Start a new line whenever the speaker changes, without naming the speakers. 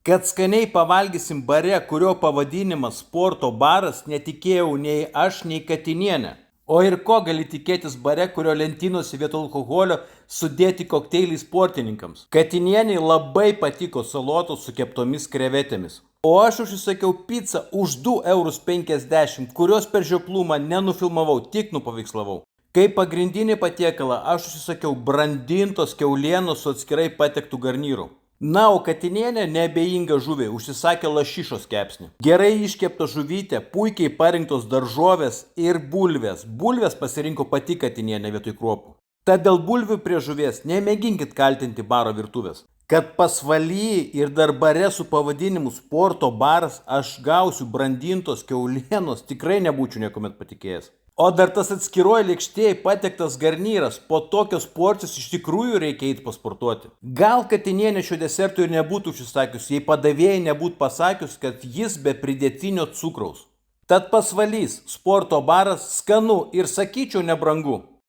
Kad skaniai pavalgysim bare, kurio pavadinimas sporto baras, netikėjau nei aš, nei Katinienė. O ir ko gali tikėtis bare, kurio lentynose vietoj alkoholio sudėti kokteiliai sportininkams? Katinieniai labai patiko salotos su keptomis krevetėmis. O aš užsisakiau pizzą už 2,50 €, kurios per žioplumą nenufilmavau, tik nupaveikslavau. Kaip pagrindinį patiekalą aš užsisakiau brandintos kiaulienos su atskirai patektų garnyru. Na, o Katinienė neabejinga žuviai užsisakė lašišos kepsnį. Gerai iškepta žuvytė, puikiai parinktos daržovės ir bulvės. Bulvės pasirinko pati Katinienė vietoj kruopų. Tad dėl bulvių prie žuvies nemėginkit kaltinti baro virtuvės. Kad pasvaly ir dar bare su pavadinimu sporto baras aš gausiu brandintos kiaulienos, tikrai nebūčiau niekuomet patikėjęs. O dar tas atskiroje lėkštėje patektas garnyras, po tokios porcijos iš tikrųjų reikia eiti pasportuoti. Gal Katinienė šio deserto ir nebūtų užsisakius, jei padavėjai nebūtų pasakius, kad jis be pridėtinio cukraus. Tad pasvalys, sporto baras, skanu ir sakyčiau nebrangu.